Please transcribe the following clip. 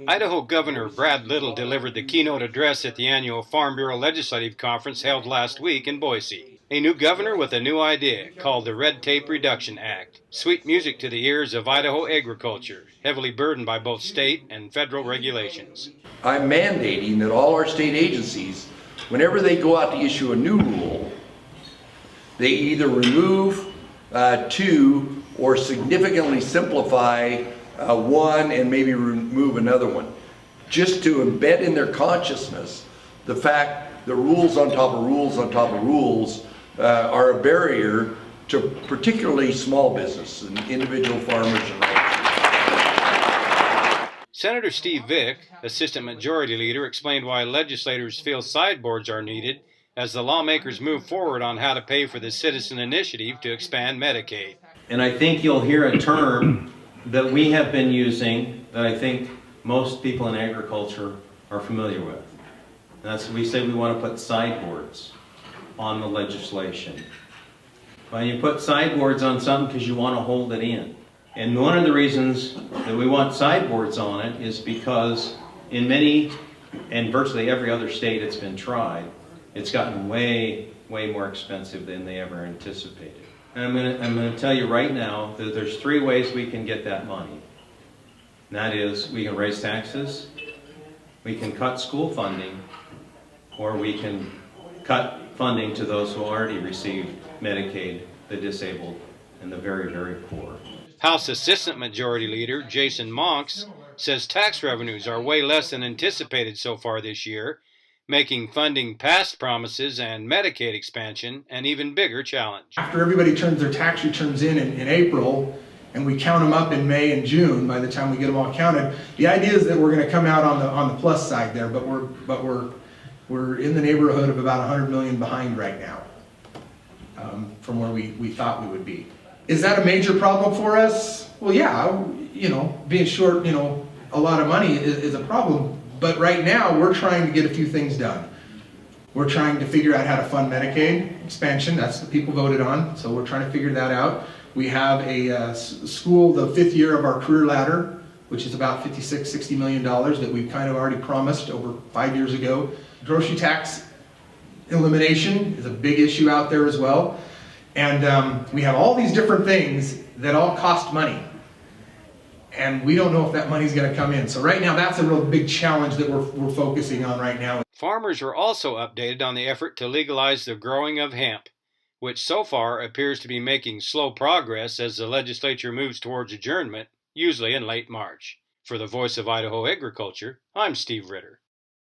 Idaho Governor Brad Little delivered the keynote address at the annual Farm Bureau Legislative Conference held last week in Boise. A new governor with a new idea called the Red Tape Reduction Act. Sweet music to the ears of Idaho agriculture, heavily burdened by both state and federal regulations. I'm mandating that all our state agencies, whenever they go out to issue a new rule, they either remove two or significantly simplify one and maybe remove another one, just to embed in their consciousness the fact that rules on top of rules on top of rules are a barrier to particularly small business and individual farmers and ranchers. Senator Steve Vick, Assistant Majority Leader, explained why legislators feel sideboards are needed as the lawmakers move forward on how to pay for the citizen initiative to expand Medicaid. And I think you'll hear a term that we have been using that I think most people in agriculture are familiar with. And that's, we say we want to put sideboards on the legislation. Well, you put sideboards on something because you want to hold it in. And one of the reasons that we want sideboards on it is because in many and virtually every other state it's been tried, it's gotten way more expensive than they ever anticipated. And I'm going to tell you right now that there's three ways we can get that money. And that is, we can raise taxes, we can cut school funding, or we can cut funding to those who already received Medicaid, the disabled, and the very poor. House Assistant Majority Leader Jason Monks says tax revenues are way less than anticipated so far this year, making funding past promises and Medicaid expansion an even bigger challenge. After everybody turns their tax returns in April, and we count them up in May and June, by the time we get them all counted, the idea is that we're going to come out on the plus side there, but we're in the neighborhood of about 100 million behind right now, from where we thought we would be. Is that a major problem for us? Well, yeah, being short, a lot of money is a problem. But right now, we're trying to get a few things done. We're trying to figure out how to fund Medicaid expansion. That's what people voted on, so we're trying to figure that out. We have a school, the 5th year of our career ladder, which is about $60 million that we kind of already promised over 5 years ago. Grocery tax elimination is a big issue out there as well. And we have all these different things that all cost money. And we don't know if that money's going to come in. So right now, that's a real big challenge that we're focusing on right now. Farmers were also updated on the effort to legalize the growing of hemp, which so far appears to be making slow progress as the legislature moves towards adjournment, usually in late March. For the Voice of Idaho Agriculture, I'm Steve Ritter.